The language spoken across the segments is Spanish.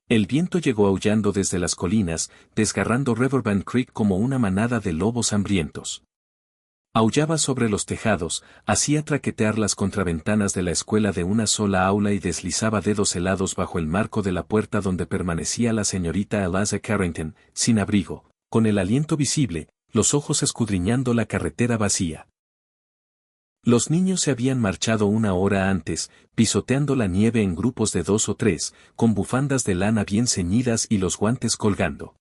El viento llegó aullando desde las colinas, desgarrando Riverbend Creek como una manada de lobos hambrientos. Aullaba sobre los tejados, hacía traquetear las contraventanas de la escuela de una sola aula y deslizaba dedos helados bajo el marco de la puerta donde permanecía la señorita Eliza Carrington, sin abrigo, con el aliento visible, los ojos escudriñando la carretera vacía. Los niños se habían marchado una hora antes, pisoteando la nieve en grupos de 2 o 3, con bufandas de lana bien ceñidas y los guantes colgando.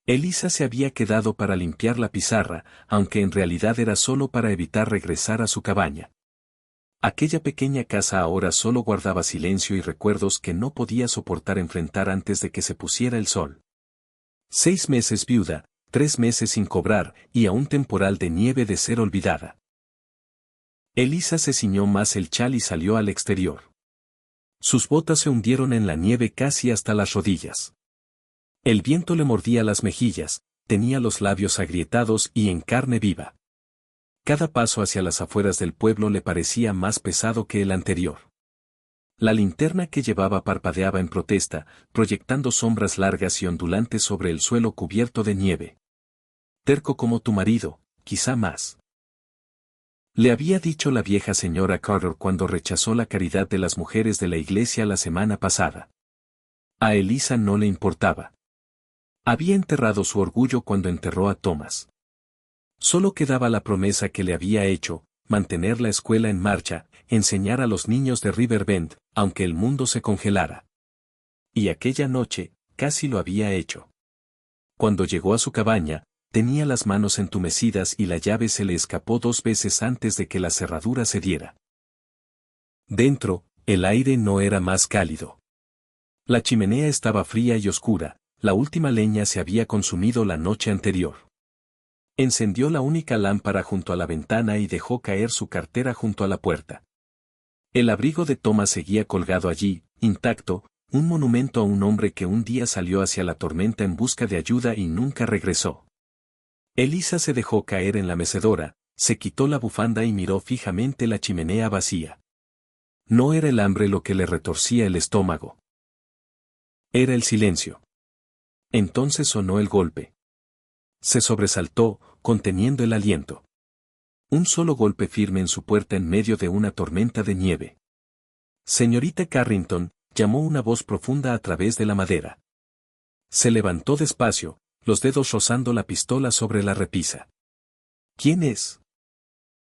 Eliza se había quedado para limpiar la pizarra, aunque en realidad era solo para evitar regresar a su cabaña. Aquella pequeña casa ahora solo guardaba silencio y recuerdos que no podía soportar enfrentar antes de que se pusiera el sol. 6 meses viuda, 3 meses sin cobrar, y a un temporal de nieve de ser olvidada. Eliza se ciñó más el chal y salió al exterior. Sus botas se hundieron en la nieve casi hasta las rodillas. El viento le mordía las mejillas, tenía los labios agrietados y en carne viva. Cada paso hacia las afueras del pueblo le parecía más pesado que el anterior. La linterna que llevaba parpadeaba en protesta, proyectando sombras largas y ondulantes sobre el suelo cubierto de nieve. Terco como tu marido, quizá más. Le había dicho la vieja señora Carter cuando rechazó la caridad de las mujeres de la iglesia la semana pasada. A Eliza no le importaba. Había enterrado su orgullo cuando enterró a Thomas. Solo quedaba la promesa que le había hecho, mantener la escuela en marcha, enseñar a los niños de Riverbend, aunque el mundo se congelara. Y aquella noche, casi lo había hecho. Cuando llegó a su cabaña, tenía las manos entumecidas y la llave se le escapó 2 veces antes de que la cerradura se diera. Dentro, el aire no era más cálido. La chimenea estaba fría y oscura. La última leña se había consumido la noche anterior. Encendió la única lámpara junto a la ventana y dejó caer su cartera junto a la puerta. El abrigo de Thomas seguía colgado allí, intacto, un monumento a un hombre que un día salió hacia la tormenta en busca de ayuda y nunca regresó. Eliza se dejó caer en la mecedora, se quitó la bufanda y miró fijamente la chimenea vacía. No era el hambre lo que le retorcía el estómago. Era el silencio. Entonces sonó el golpe. Se sobresaltó, conteniendo el aliento. Un solo golpe firme en su puerta en medio de una tormenta de nieve. Señorita Carrington, llamó una voz profunda a través de la madera. Se levantó despacio, los dedos rozando la pistola sobre la repisa. ¿Quién es?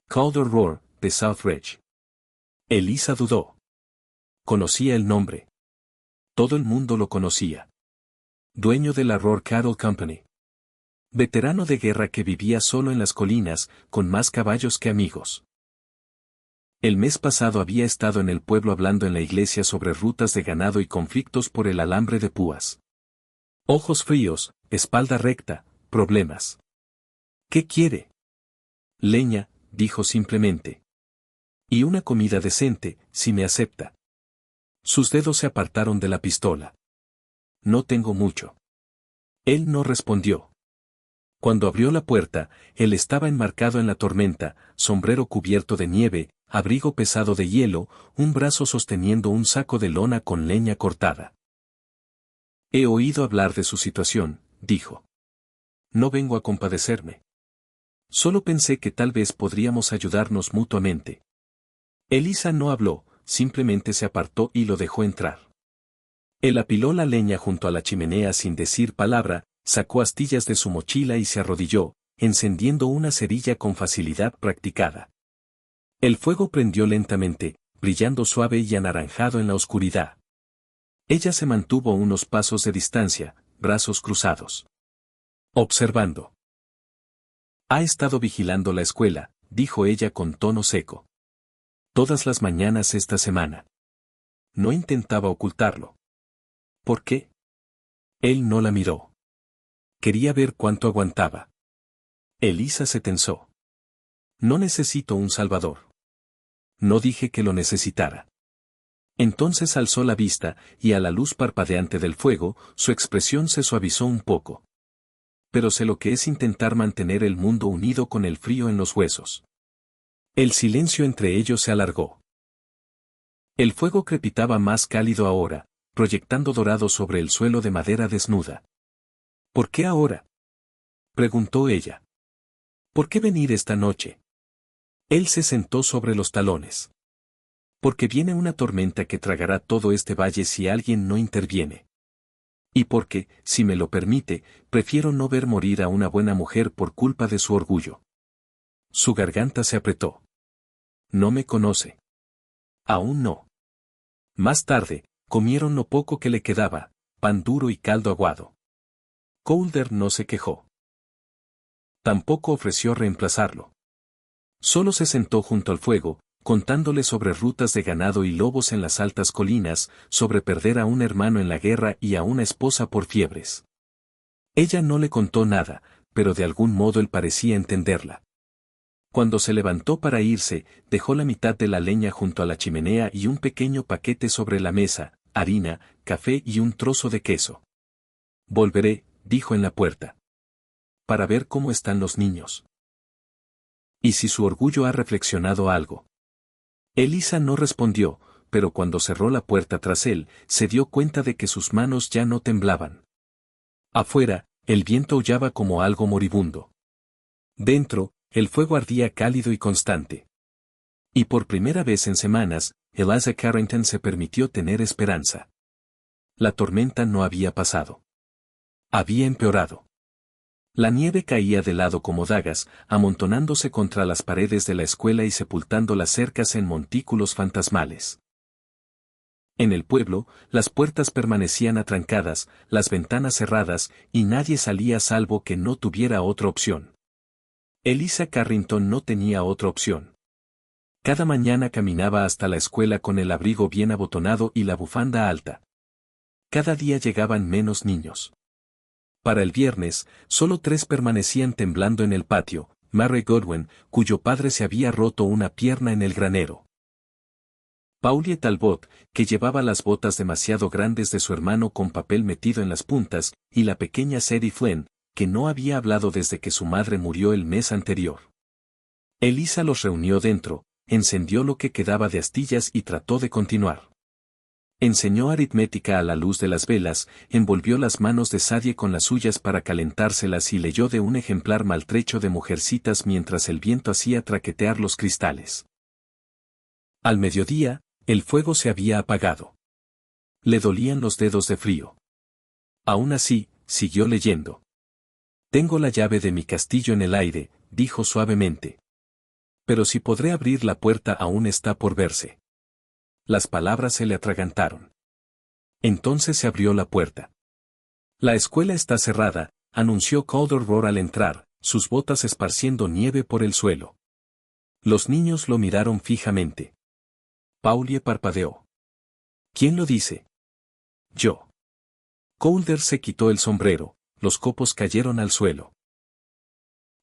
Calder Roar, de Southridge. Eliza dudó. Conocía el nombre. Todo el mundo lo conocía. Dueño de la Roar Cattle Company. Veterano de guerra que vivía solo en las colinas, con más caballos que amigos. El mes pasado había estado en el pueblo hablando en la iglesia sobre rutas de ganado y conflictos por el alambre de púas. Ojos fríos, espalda recta, problemas. ¿Qué quiere? Leña, dijo simplemente. Y una comida decente, si me acepta. Sus dedos se apartaron de la pistola. No tengo mucho. Él no respondió. Cuando abrió la puerta, él estaba enmarcado en la tormenta, sombrero cubierto de nieve, abrigo pesado de hielo, un brazo sosteniendo un saco de lona con leña cortada. He oído hablar de su situación, dijo. No vengo a compadecerme. Solo pensé que tal vez podríamos ayudarnos mutuamente. Eliza no habló, simplemente se apartó y lo dejó entrar. Él apiló la leña junto a la chimenea sin decir palabra, sacó astillas de su mochila y se arrodilló, encendiendo una cerilla con facilidad practicada. El fuego prendió lentamente, brillando suave y anaranjado en la oscuridad. Ella se mantuvo a unos pasos de distancia, brazos cruzados. Observando. Ha estado vigilando la escuela, dijo ella con tono seco. Todas las mañanas esta semana. No intentaba ocultarlo. ¿Por qué? Él no la miró. Quería ver cuánto aguantaba. Eliza se tensó. No necesito un salvador. No dije que lo necesitara. Entonces alzó la vista, y a la luz parpadeante del fuego, su expresión se suavizó un poco. Pero sé lo que es intentar mantener el mundo unido con el frío en los huesos. El silencio entre ellos se alargó. El fuego crepitaba más cálido ahora, proyectando dorado sobre el suelo de madera desnuda. ¿Por qué ahora?, preguntó ella. ¿Por qué venir esta noche? Él se sentó sobre los talones. Porque viene una tormenta que tragará todo este valle si alguien no interviene. Y porque, si me lo permite, prefiero no ver morir a una buena mujer por culpa de su orgullo. Su garganta se apretó. No me conoce. Aún no. Más tarde, comieron lo poco que le quedaba, pan duro y caldo aguado. Calder no se quejó. Tampoco ofreció reemplazarlo. Solo se sentó junto al fuego, contándole sobre rutas de ganado y lobos en las altas colinas, sobre perder a un hermano en la guerra y a una esposa por fiebres. Ella no le contó nada, pero de algún modo él parecía entenderla. Cuando se levantó para irse, dejó la mitad de la leña junto a la chimenea y un pequeño paquete sobre la mesa, harina, café y un trozo de queso. Volveré, dijo en la puerta. Para ver cómo están los niños. ¿Y si su orgullo ha reflexionado algo? Elisa no respondió, pero cuando cerró la puerta tras él, se dio cuenta de que sus manos ya no temblaban. Afuera, el viento aullaba como algo moribundo. Dentro, el fuego ardía cálido y constante. Y por primera vez en semanas, Eliza Carrington se permitió tener esperanza. La tormenta no había pasado. Había empeorado. La nieve caía de lado como dagas, amontonándose contra las paredes de la escuela y sepultando las cercas en montículos fantasmales. En el pueblo, las puertas permanecían atrancadas, las ventanas cerradas, y nadie salía salvo que no tuviera otra opción. Eliza Carrington no tenía otra opción. Cada mañana caminaba hasta la escuela con el abrigo bien abotonado y la bufanda alta. Cada día llegaban menos niños. Para el viernes, solo 3 permanecían temblando en el patio: Mary Godwin, cuyo padre se había roto una pierna en el granero; Pauline Talbot, que llevaba las botas demasiado grandes de su hermano con papel metido en las puntas, y la pequeña Sadie Flynn, que no había hablado desde que su madre murió el mes anterior. Eliza los reunió dentro, encendió lo que quedaba de astillas y trató de continuar. Enseñó aritmética a la luz de las velas, envolvió las manos de Sadie con las suyas para calentárselas y leyó de un ejemplar maltrecho de Mujercitas mientras el viento hacía traquetear los cristales. Al mediodía, el fuego se había apagado. Le dolían los dedos de frío. Aún así, siguió leyendo. Tengo la llave de mi castillo en el aire, dijo suavemente. Pero si podré abrir la puerta aún está por verse. Las palabras se le atragantaron. Entonces se abrió la puerta. La escuela está cerrada, anunció Calder Roar al entrar, sus botas esparciendo nieve por el suelo. Los niños lo miraron fijamente. Pauline parpadeó. ¿Quién lo dice? Yo. Calder se quitó el sombrero, los copos cayeron al suelo.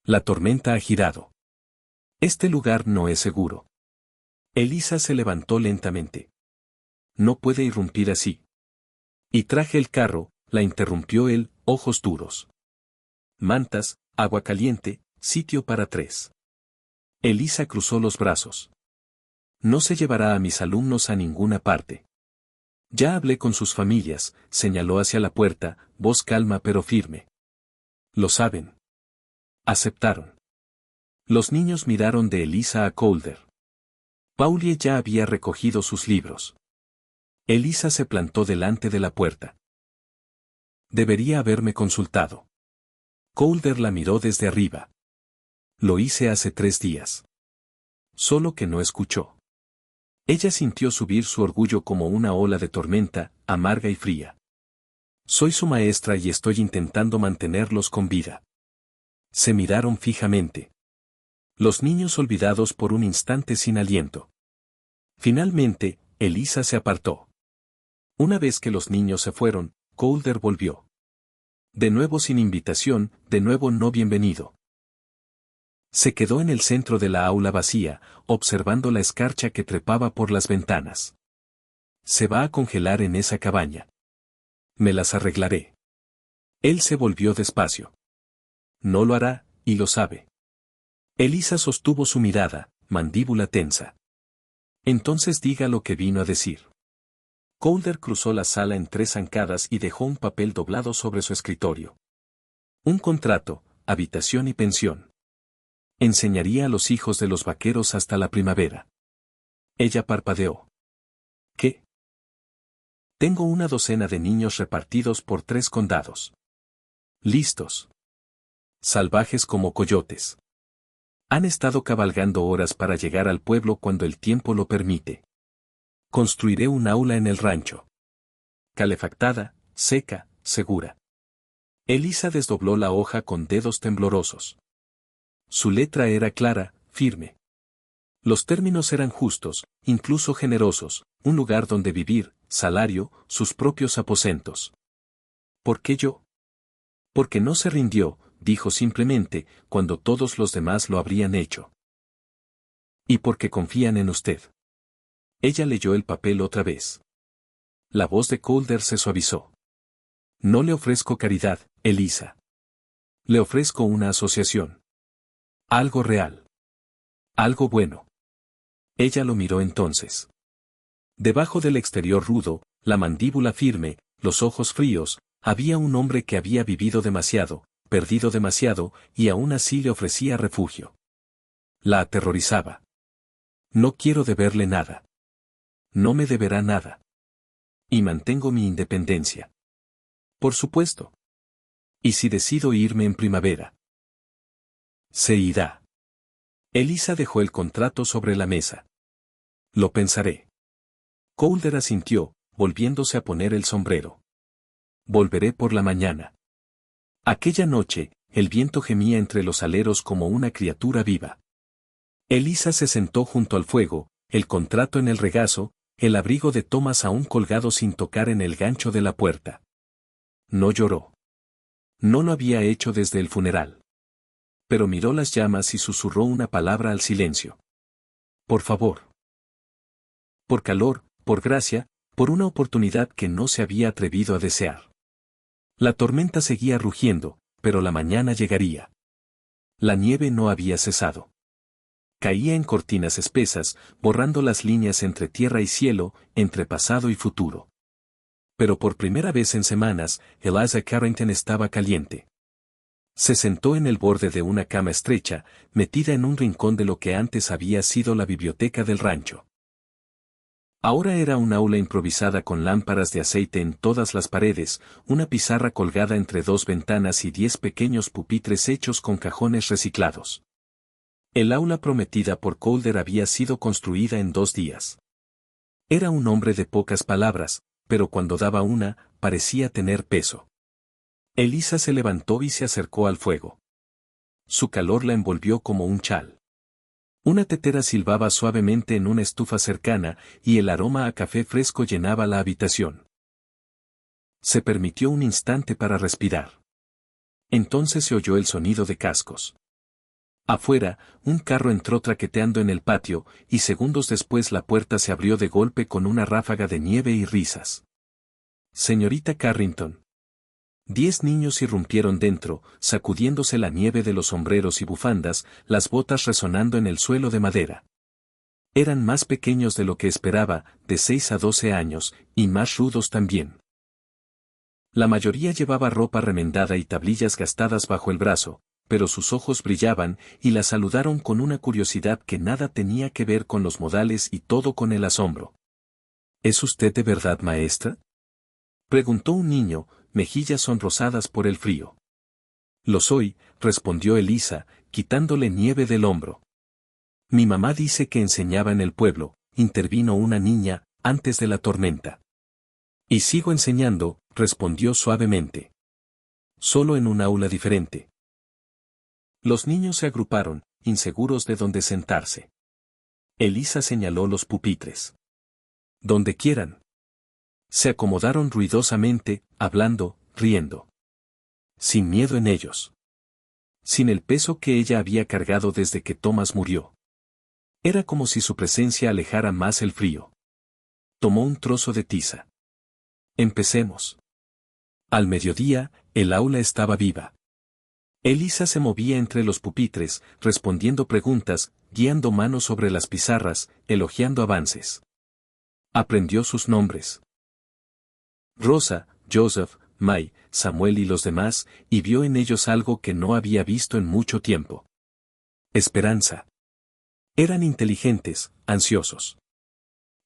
La tormenta ha girado. Este lugar no es seguro. Eliza se levantó lentamente. No puede irrumpir así. Y traje el carro, la interrumpió él, ojos duros. Mantas, agua caliente, sitio para 3. Eliza cruzó los brazos. No se llevará a mis alumnos a ninguna parte. Ya hablé con sus familias, señaló hacia la puerta, voz calma pero firme. Lo saben. Aceptaron. Los niños miraron de Eliza a Calder. Pauline ya había recogido sus libros. Eliza se plantó delante de la puerta. Debería haberme consultado. Calder la miró desde arriba. Lo hice hace 3 días. Solo que no escuchó. Ella sintió subir su orgullo como una ola de tormenta, amarga y fría. Soy su maestra y estoy intentando mantenerlos con vida. Se miraron fijamente. Los niños olvidados por un instante sin aliento. Finalmente, Eliza se apartó. Una vez que los niños se fueron, Calder volvió. De nuevo sin invitación, de nuevo no bienvenido. Se quedó en el centro de la aula vacía, observando la escarcha que trepaba por las ventanas. Se va a congelar en esa cabaña. Me las arreglaré. Él se volvió despacio. No lo hará, y lo sabe. Eliza sostuvo su mirada, mandíbula tensa. Entonces diga lo que vino a decir. Calder cruzó la sala en 3 zancadas y dejó un papel doblado sobre su escritorio. Un contrato, habitación y pensión. Enseñaría a los hijos de los vaqueros hasta la primavera. Ella parpadeó. ¿Qué? Tengo una docena de niños repartidos por 3 condados. Listos. Salvajes como coyotes. Han estado cabalgando horas para llegar al pueblo cuando el tiempo lo permite. Construiré un aula en el rancho. Calefactada, seca, segura. Elisa desdobló la hoja con dedos temblorosos. Su letra era clara, firme. Los términos eran justos, incluso generosos, un lugar donde vivir, salario, sus propios aposentos. ¿Por qué yo? Porque no se rindió, dijo simplemente, cuando todos los demás lo habrían hecho. Y porque confían en usted. Ella leyó el papel otra vez. La voz de Calder se suavizó. No le ofrezco caridad, Elisa. Le ofrezco una asociación. Algo real. Algo bueno. Ella lo miró entonces. Debajo del exterior rudo, la mandíbula firme, los ojos fríos, había un hombre que había vivido demasiado, perdido demasiado, y aún así le ofrecía refugio. La aterrorizaba. No quiero deberle nada. No me deberá nada. Y mantengo mi independencia. Por supuesto. ¿Y si decido irme en primavera? Se irá. Elisa dejó el contrato sobre la mesa. Lo pensaré. Calder asintió, volviéndose a poner el sombrero. Volveré por la mañana. Aquella noche, el viento gemía entre los aleros como una criatura viva. Elisa se sentó junto al fuego, el contrato en el regazo, el abrigo de Thomas aún colgado sin tocar en el gancho de la puerta. No lloró. No lo había hecho desde el funeral. Pero miró las llamas y susurró una palabra al silencio. Por favor. Por calor, por gracia, por una oportunidad que no se había atrevido a desear. La tormenta seguía rugiendo, pero la mañana llegaría. La nieve no había cesado. Caía en cortinas espesas, borrando las líneas entre tierra y cielo, entre pasado y futuro. Pero por primera vez en semanas, Eliza Carrington estaba caliente. Se sentó en el borde de una cama estrecha, metida en un rincón de lo que antes había sido la biblioteca del rancho. Ahora era un aula improvisada con lámparas de aceite en todas las paredes, una pizarra colgada entre 2 ventanas y 10 pequeños pupitres hechos con cajones reciclados. El aula prometida por Calder había sido construida en 2 días. Era un hombre de pocas palabras, pero cuando daba una, parecía tener peso. Elisa se levantó y se acercó al fuego. Su calor la envolvió como un chal. Una tetera silbaba suavemente en una estufa cercana, y el aroma a café fresco llenaba la habitación. Se permitió un instante para respirar. Entonces se oyó el sonido de cascos. Afuera, un carro entró traqueteando en el patio, y segundos después la puerta se abrió de golpe con una ráfaga de nieve y risas. Señorita Carrington. 10 niños irrumpieron dentro, sacudiéndose la nieve de los sombreros y bufandas, las botas resonando en el suelo de madera. Eran más pequeños de lo que esperaba, de 6 a 12 años, y más rudos también. La mayoría llevaba ropa remendada y tablillas gastadas bajo el brazo, pero sus ojos brillaban, y la saludaron con una curiosidad que nada tenía que ver con los modales y todo con el asombro. ¿Es usted de verdad maestra?, preguntó un niño, mejillas sonrosadas por el frío. Lo soy, respondió Elisa, quitándole nieve del hombro. Mi mamá dice que enseñaba en el pueblo, intervino una niña, antes de la tormenta. Y sigo enseñando, respondió suavemente. Solo en un aula diferente. Los niños se agruparon, inseguros de dónde sentarse. Elisa señaló los pupitres. Donde quieran. Se acomodaron ruidosamente, hablando, riendo. Sin miedo en ellos. Sin el peso que ella había cargado desde que Thomas murió. Era como si su presencia alejara más el frío. Tomó un trozo de tiza. Empecemos. Al mediodía, el aula estaba viva. Elisa se movía entre los pupitres, respondiendo preguntas, guiando manos sobre las pizarras, elogiando avances. Aprendió sus nombres. Rosa, Joseph, May, Samuel y los demás, y vio en ellos algo que no había visto en mucho tiempo. Esperanza. Eran inteligentes, ansiosos.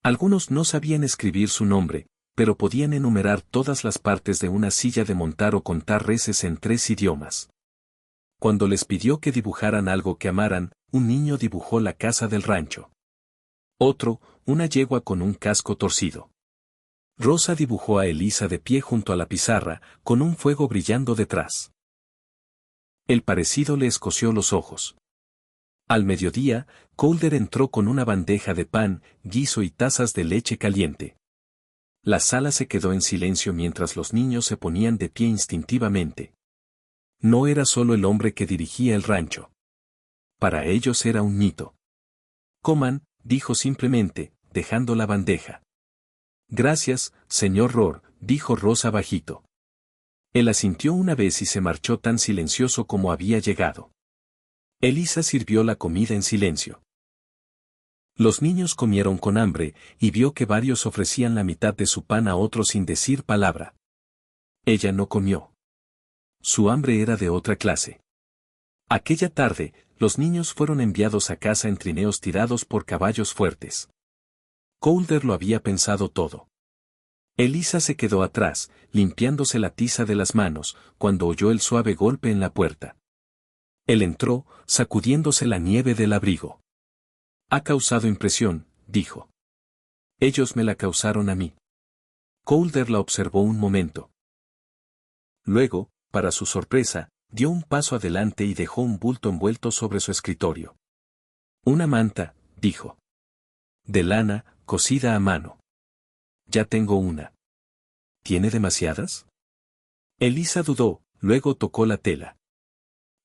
Algunos no sabían escribir su nombre, pero podían enumerar todas las partes de una silla de montar o contar reses en 3 idiomas. Cuando les pidió que dibujaran algo que amaran, un niño dibujó la casa del rancho. Otro, una yegua con un casco torcido. Rosa dibujó a Elisa de pie junto a la pizarra, con un fuego brillando detrás. El parecido le escoció los ojos. Al mediodía, Calder entró con una bandeja de pan, guiso y tazas de leche caliente. La sala se quedó en silencio mientras los niños se ponían de pie instintivamente. No era solo el hombre que dirigía el rancho. Para ellos era un mito. Coman, dijo simplemente, dejando la bandeja. Gracias, señor Rohr, dijo Rosa bajito. Él asintió una vez y se marchó tan silencioso como había llegado. Elisa sirvió la comida en silencio. Los niños comieron con hambre, y vio que varios ofrecían la mitad de su pan a otros sin decir palabra. Ella no comió. Su hambre era de otra clase. Aquella tarde, los niños fueron enviados a casa en trineos tirados por caballos fuertes. Calder lo había pensado todo. Elisa se quedó atrás, limpiándose la tiza de las manos, cuando oyó el suave golpe en la puerta. Él entró, sacudiéndose la nieve del abrigo. Ha causado impresión, dijo. Ellos me la causaron a mí. Calder la observó un momento. Luego, para su sorpresa, dio un paso adelante y dejó un bulto envuelto sobre su escritorio. Una manta, dijo. De lana, cosida a mano. Ya tengo una. ¿Tiene demasiadas? Elisa dudó, luego tocó la tela.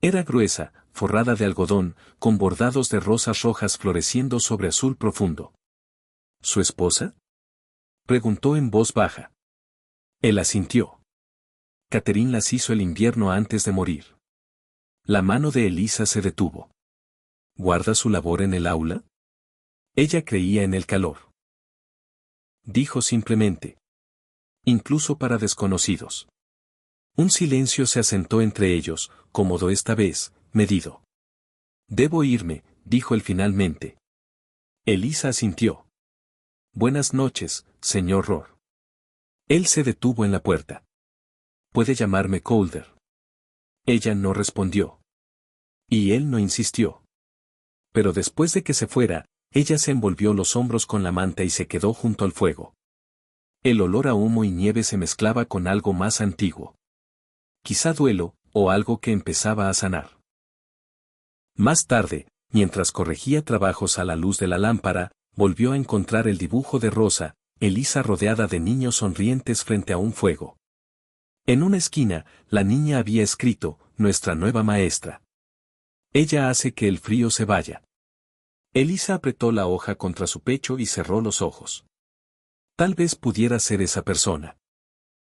Era gruesa, forrada de algodón, con bordados de rosas rojas floreciendo sobre azul profundo. ¿Su esposa? Preguntó en voz baja. Él asintió. Catherine las hizo el invierno antes de morir. La mano de Elisa se detuvo. ¿Guarda su labor en el aula? Ella creía en el calor. Dijo simplemente. Incluso para desconocidos. Un silencio se asentó entre ellos, cómodo esta vez, medido. Debo irme, dijo él finalmente. Elisa asintió. Buenas noches, señor Rohr. Él se detuvo en la puerta. Puede llamarme Calder. Ella no respondió. Y él no insistió. Pero después de que se fuera, ella se envolvió los hombros con la manta y se quedó junto al fuego. El olor a humo y nieve se mezclaba con algo más antiguo. Quizá duelo, o algo que empezaba a sanar. Más tarde, mientras corregía trabajos a la luz de la lámpara, volvió a encontrar el dibujo de Rosa, Elisa rodeada de niños sonrientes frente a un fuego. En una esquina, la niña había escrito, nuestra nueva maestra. Ella hace que el frío se vaya. Elisa apretó la hoja contra su pecho y cerró los ojos. Tal vez pudiera ser esa persona.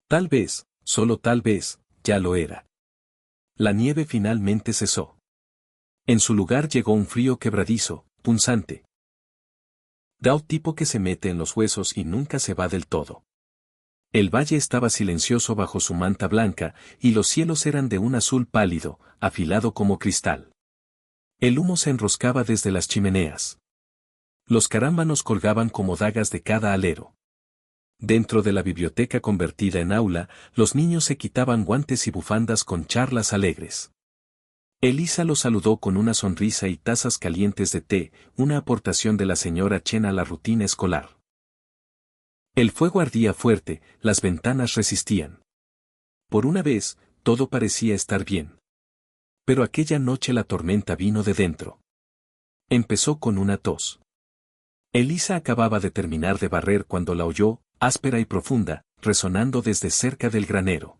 Tal vez, solo tal vez, ya lo era. La nieve finalmente cesó. En su lugar llegó un frío quebradizo, punzante. Da un tipo que se mete en los huesos y nunca se va del todo. El valle estaba silencioso bajo su manta blanca, y los cielos eran de un azul pálido, afilado como cristal. El humo se enroscaba desde las chimeneas. Los carámbanos colgaban como dagas de cada alero. Dentro de la biblioteca convertida en aula, los niños se quitaban guantes y bufandas con charlas alegres. Elisa los saludó con una sonrisa y tazas calientes de té, una aportación de la señora Chen a la rutina escolar. El fuego ardía fuerte, las ventanas resistían. Por una vez, todo parecía estar bien. Pero aquella noche la tormenta vino de dentro. Empezó con una tos. Elisa acababa de terminar de barrer cuando la oyó, áspera y profunda, resonando desde cerca del granero.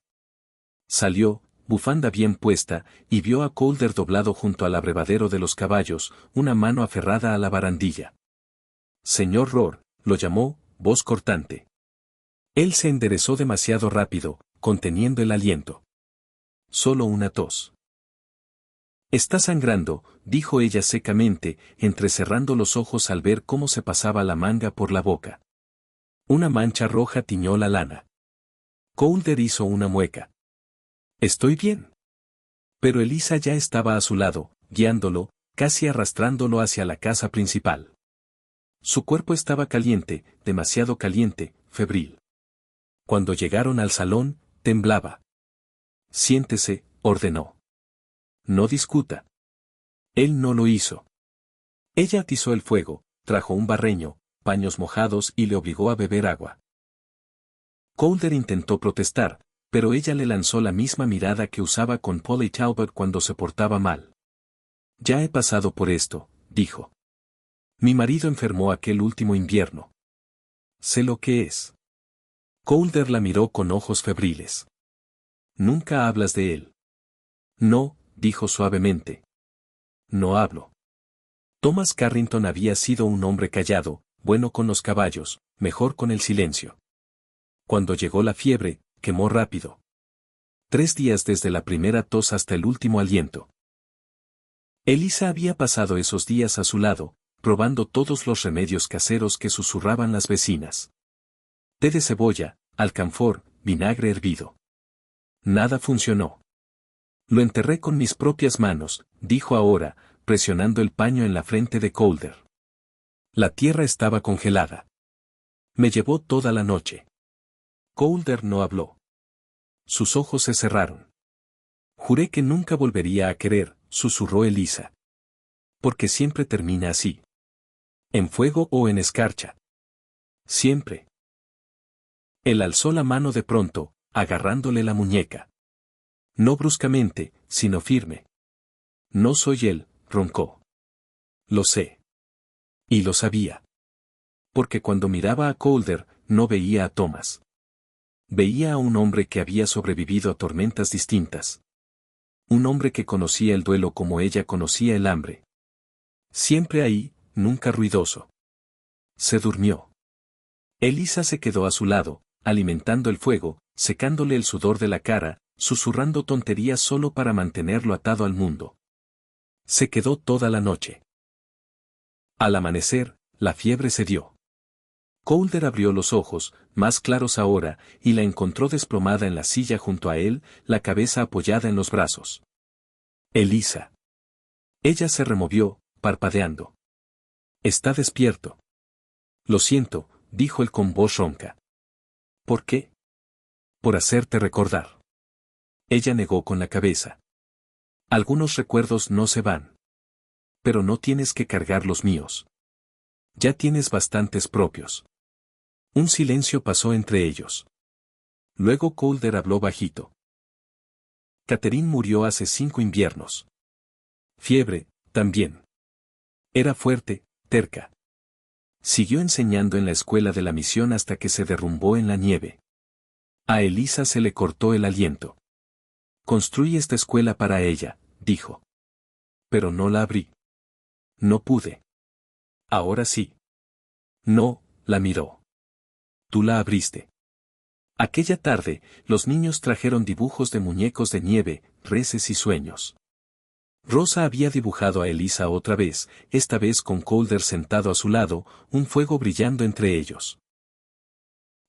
Salió, bufanda bien puesta, y vio a Calder doblado junto al abrevadero de los caballos, una mano aferrada a la barandilla. Señor Rohr, lo llamó, voz cortante. Él se enderezó demasiado rápido, conteniendo el aliento. Solo una tos. Está sangrando, dijo ella secamente, entrecerrando los ojos al ver cómo se pasaba la manga por la boca. Una mancha roja tiñó la lana. Colder hizo una mueca. Estoy bien. Pero Elisa ya estaba a su lado, guiándolo, casi arrastrándolo hacia la casa principal. Su cuerpo estaba caliente, demasiado caliente, febril. Cuando llegaron al salón, temblaba. Siéntese, ordenó. No discuta. Él no lo hizo. Ella atizó el fuego, trajo un barreño, paños mojados y le obligó a beber agua. Colder intentó protestar, pero ella le lanzó la misma mirada que usaba con Polly Talbot cuando se portaba mal. Ya he pasado por esto, dijo. Mi marido enfermó aquel último invierno. Sé lo que es. Colder la miró con ojos febriles. Nunca hablas de él. No, dijo suavemente. No hablo. Thomas Carrington había sido un hombre callado, bueno con los caballos, mejor con el silencio. Cuando llegó la fiebre, quemó rápido. 3 días desde la primera tos hasta el último aliento. Elisa había pasado esos días a su lado, probando todos los remedios caseros que susurraban las vecinas. Té de cebolla, alcanfor, vinagre hervido. Nada funcionó. Lo enterré con mis propias manos, dijo ahora, presionando el paño en la frente de Colder. La tierra estaba congelada. Me llevó toda la noche. Colder no habló. Sus ojos se cerraron. Juré que nunca volvería a querer, susurró Elisa. Porque siempre termina así. En fuego o en escarcha. Siempre. Él alzó la mano de pronto, agarrándole la muñeca. No bruscamente, sino firme. No soy él, roncó. Lo sé. Y lo sabía. Porque cuando miraba a Colder, no veía a Thomas. Veía a un hombre que había sobrevivido a tormentas distintas. Un hombre que conocía el duelo como ella conocía el hambre. Siempre ahí, nunca ruidoso. Se durmió. Elisa se quedó a su lado, alimentando el fuego, secándole el sudor de la cara, susurrando tonterías solo para mantenerlo atado al mundo. Se quedó toda la noche. Al amanecer, la fiebre cedió. Colder abrió los ojos, más claros ahora, y la encontró desplomada en la silla junto a él, la cabeza apoyada en los brazos. Elisa. Ella se removió, parpadeando. Está despierto. Lo siento, dijo él con voz ronca. ¿Por qué? Por hacerte recordar. Ella negó con la cabeza. Algunos recuerdos no se van. Pero no tienes que cargar los míos. Ya tienes bastantes propios. Un silencio pasó entre ellos. Luego Colder habló bajito. Catherine murió hace 5 inviernos. Fiebre, también. Era fuerte, terca. Siguió enseñando en la escuela de la misión hasta que se derrumbó en la nieve. A Elisa se le cortó el aliento. Construí esta escuela para ella, dijo. Pero no la abrí. No pude. Ahora sí. No, la miró. Tú la abriste. Aquella tarde, los niños trajeron dibujos de muñecos de nieve, reses y sueños. Rosa había dibujado a Elisa otra vez, esta vez con Colder sentado a su lado, un fuego brillando entre ellos.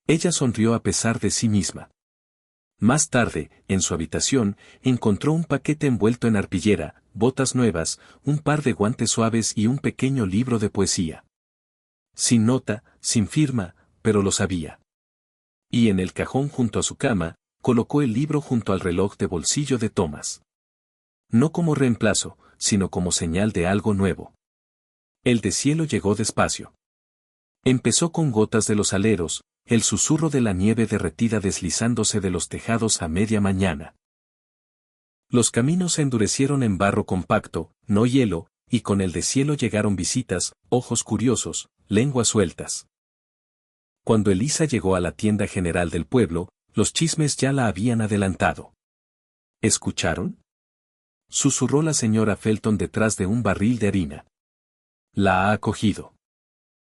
Ella sonrió a pesar de sí misma. Más tarde, en su habitación, encontró un paquete envuelto en arpillera, botas nuevas, un par de guantes suaves y un pequeño libro de poesía. Sin nota, sin firma, pero lo sabía. Y en el cajón junto a su cama, colocó el libro junto al reloj de bolsillo de Thomas. No como reemplazo, sino como señal de algo nuevo. El deshielo llegó despacio. Empezó con gotas de los aleros, el susurro de la nieve derretida deslizándose de los tejados a media mañana. Los caminos se endurecieron en barro compacto, no hielo, y con el deshielo llegaron visitas, ojos curiosos, lenguas sueltas. Cuando Elisa llegó a la tienda general del pueblo, los chismes ya la habían adelantado. ¿Escucharon? Susurró la señora Felton detrás de un barril de harina. La ha acogido.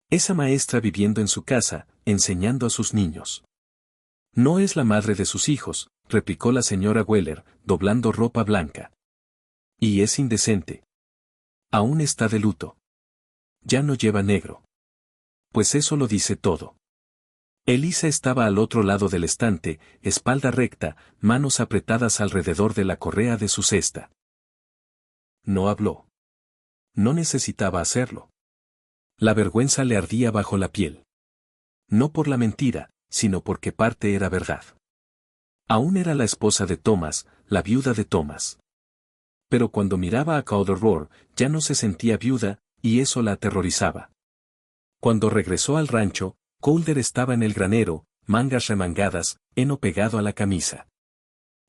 Esa maestra viviendo en su casa, enseñando a sus niños. No es la madre de sus hijos, replicó la señora Weller, doblando ropa blanca. Y es indecente. Aún está de luto. Ya no lleva negro. Pues eso lo dice todo. Elisa estaba al otro lado del estante, espalda recta, manos apretadas alrededor de la correa de su cesta. No habló. No necesitaba hacerlo. La vergüenza le ardía bajo la piel. No por la mentira, sino porque parte era verdad. Aún era la esposa de Thomas, la viuda de Thomas. Pero cuando miraba a Calder Roar, ya no se sentía viuda, y eso la aterrorizaba. Cuando regresó al rancho, Calder estaba en el granero, mangas remangadas, heno pegado a la camisa.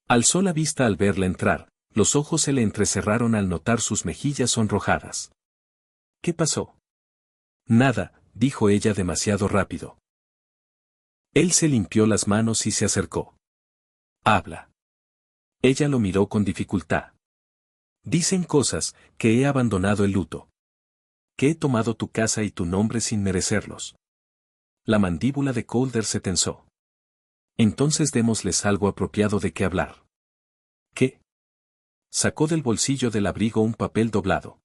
Alzó la vista al verla entrar, los ojos se le entrecerraron al notar sus mejillas sonrojadas. ¿Qué pasó? Nada, dijo ella demasiado rápido. Él se limpió las manos y se acercó. Habla. Ella lo miró con dificultad. Dicen cosas, que he abandonado el luto. Que he tomado tu casa y tu nombre sin merecerlos. La mandíbula de Calder se tensó. Entonces démosles algo apropiado de qué hablar. ¿Qué? Sacó del bolsillo del abrigo un papel doblado.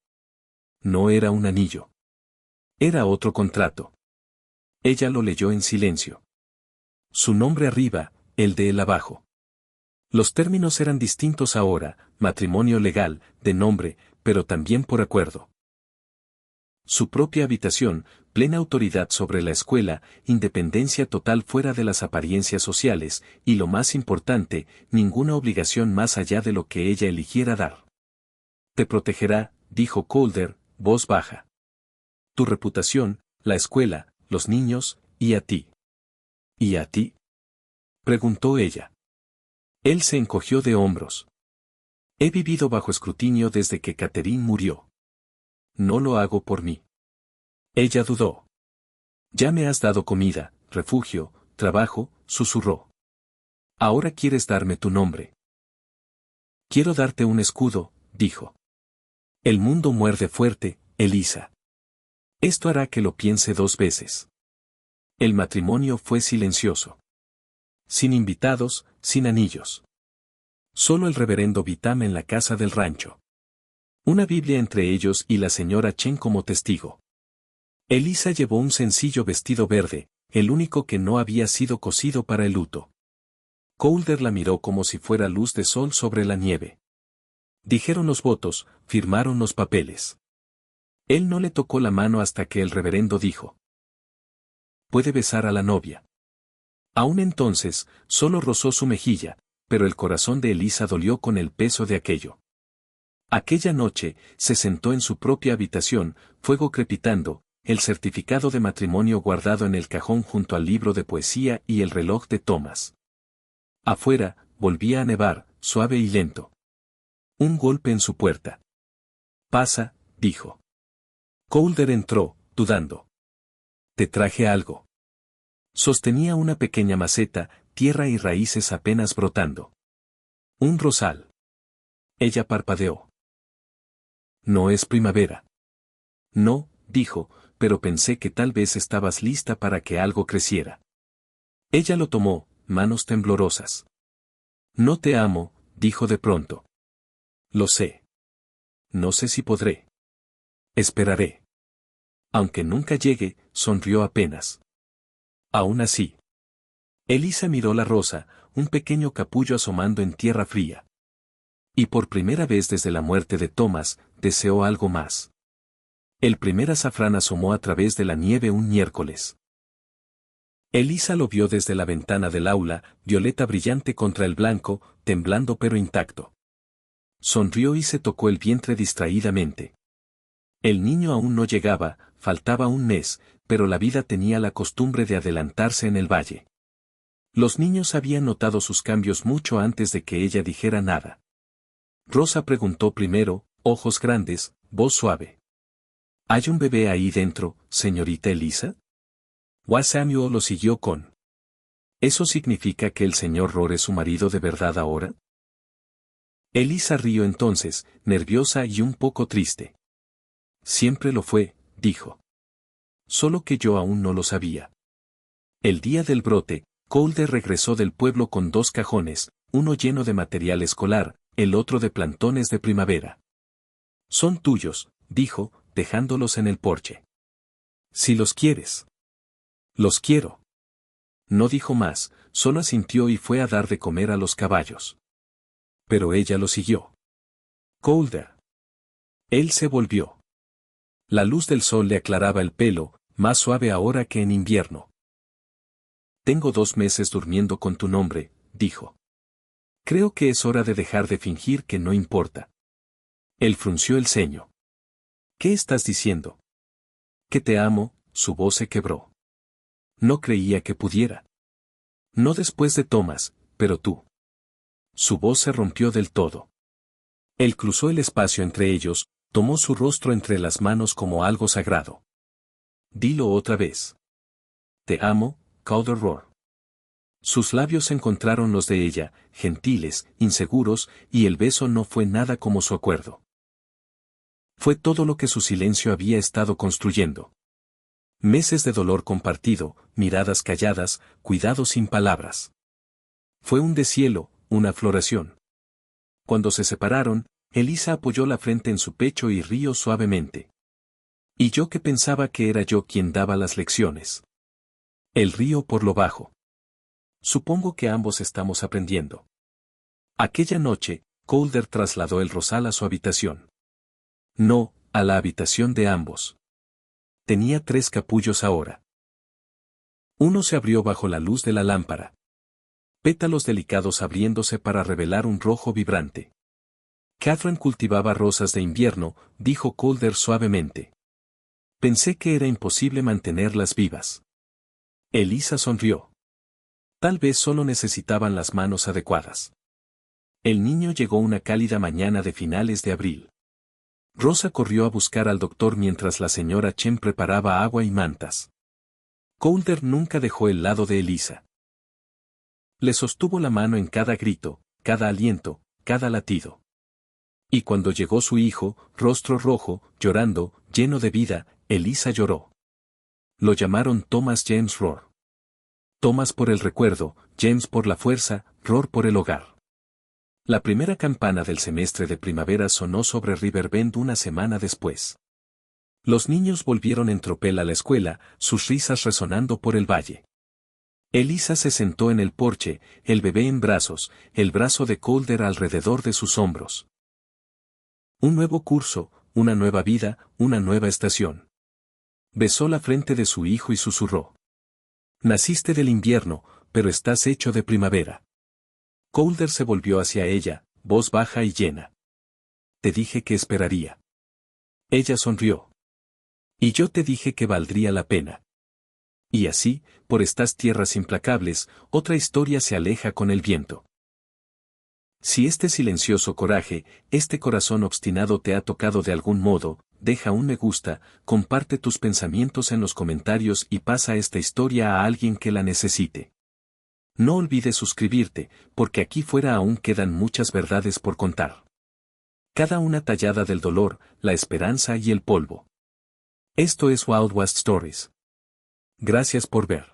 No era un anillo. Era otro contrato. Ella lo leyó en silencio. Su nombre arriba, el de él abajo. Los términos eran distintos ahora, matrimonio legal, de nombre, pero también por acuerdo. Su propia habitación, plena autoridad sobre la escuela, independencia total fuera de las apariencias sociales, y lo más importante, ninguna obligación más allá de lo que ella eligiera dar. Te protegerá, dijo Calder, voz baja. Tu reputación, la escuela, los niños, y a ti. ¿Y a ti? Preguntó ella. Él se encogió de hombros. He vivido bajo escrutinio desde que Catherine murió. No lo hago por mí. Ella dudó. Ya me has dado comida, refugio, trabajo, susurró. Ahora quieres darme tu nombre. Quiero darte un escudo, dijo. El mundo muerde fuerte, Elisa. Esto hará que lo piense 2 veces. El matrimonio fue silencioso. Sin invitados, sin anillos. Solo el reverendo Vitam en la casa del rancho. Una Biblia entre ellos y la señora Chen como testigo. Elisa llevó un sencillo vestido verde, el único que no había sido cosido para el luto. Calder la miró como si fuera luz de sol sobre la nieve. Dijeron los votos, firmaron los papeles. Él no le tocó la mano hasta que el reverendo dijo: puede besar a la novia. Aún entonces, solo rozó su mejilla, pero el corazón de Elisa dolió con el peso de aquello. Aquella noche, se sentó en su propia habitación, fuego crepitando, el certificado de matrimonio guardado en el cajón junto al libro de poesía y el reloj de Thomas. Afuera, volvía a nevar, suave y lento. Un golpe en su puerta. Pasa, dijo. Calder entró, dudando. Te traje algo. Sostenía una pequeña maceta, tierra y raíces apenas brotando. Un rosal. Ella parpadeó. No es primavera. No, dijo, pero pensé que tal vez estabas lista para que algo creciera. Ella lo tomó, manos temblorosas. No te amo, dijo de pronto. Lo sé. No sé si podré. Esperaré. Aunque nunca llegue, sonrió apenas. Aún así. Elisa miró la rosa, un pequeño capullo asomando en tierra fría. Y por primera vez desde la muerte de Thomas, deseó algo más. El primer azafrán asomó a través de la nieve un miércoles. Elisa lo vio desde la ventana del aula, violeta brillante contra el blanco, temblando pero intacto. Sonrió y se tocó el vientre distraídamente. El niño aún no llegaba, faltaba un mes, pero la vida tenía la costumbre de adelantarse en el valle. Los niños habían notado sus cambios mucho antes de que ella dijera nada. Rosa preguntó primero, ojos grandes, voz suave. ¿Hay un bebé ahí dentro, señorita Elisa? Samuel lo siguió con: ¿eso significa que el señor Roar es su marido de verdad ahora? Elisa rió entonces, nerviosa y un poco triste. Siempre lo fue, dijo. Solo que yo aún no lo sabía. El día del brote, Calder regresó del pueblo con 2 cajones, uno lleno de material escolar, el otro de plantones de primavera. Son tuyos, dijo, dejándolos en el porche. Si los quieres. Los quiero. No dijo más, solo asintió y fue a dar de comer a los caballos. Pero ella lo siguió. Calder. Él se volvió. La luz del sol le aclaraba el pelo, más suave ahora que en invierno. Tengo 2 meses durmiendo con tu nombre, dijo. Creo que es hora de dejar de fingir que no importa. Él frunció el ceño. ¿Qué estás diciendo? Que te amo, su voz se quebró. No creía que pudiera. No después de Thomas, pero tú. Su voz se rompió del todo. Él cruzó el espacio entre ellos, tomó su rostro entre las manos como algo sagrado. Dilo otra vez. Te amo, Calder Roar. Sus labios encontraron los de ella, gentiles, inseguros, y el beso no fue nada como su acuerdo. Fue todo lo que su silencio había estado construyendo. Meses de dolor compartido, miradas calladas, cuidados sin palabras. Fue un deshielo, una floración. Cuando se separaron, Elisa apoyó la frente en su pecho y rió suavemente. Y yo que pensaba que era yo quien daba las lecciones. Él rió por lo bajo. Supongo que ambos estamos aprendiendo. Aquella noche, Calder trasladó el rosal a su habitación. No, a la habitación de ambos. Tenía 3 capullos ahora. Uno se abrió bajo la luz de la lámpara. Pétalos delicados abriéndose para revelar un rojo vibrante. Catherine cultivaba rosas de invierno, dijo Calder suavemente. Pensé que era imposible mantenerlas vivas. Elisa sonrió. Tal vez solo necesitaban las manos adecuadas. El niño llegó una cálida mañana de finales de abril. Rosa corrió a buscar al doctor mientras la señora Chen preparaba agua y mantas. Calder nunca dejó el lado de Elisa. Le sostuvo la mano en cada grito, cada aliento, cada latido. Y cuando llegó su hijo, rostro rojo, llorando, lleno de vida, Elisa lloró. Lo llamaron Thomas James Roar. Thomas por el recuerdo, James por la fuerza, Roar por el hogar. La primera campana del semestre de primavera sonó sobre Riverbend una semana después. Los niños volvieron en tropel a la escuela, sus risas resonando por el valle. Elisa se sentó en el porche, el bebé en brazos, el brazo de Calder alrededor de sus hombros. Un nuevo curso, una nueva vida, una nueva estación. Besó la frente de su hijo y susurró. Naciste del invierno, pero estás hecho de primavera. Calder se volvió hacia ella, voz baja y llena. Te dije que esperaría. Ella sonrió. Y yo te dije que valdría la pena. Y así, por estas tierras implacables, otra historia se aleja con el viento. Si este silencioso coraje, este corazón obstinado te ha tocado de algún modo, deja un me gusta, comparte tus pensamientos en los comentarios y pasa esta historia a alguien que la necesite. No olvides suscribirte, porque aquí fuera aún quedan muchas verdades por contar. Cada una tallada del dolor, la esperanza y el polvo. Esto es Wild West Stories. Gracias por ver.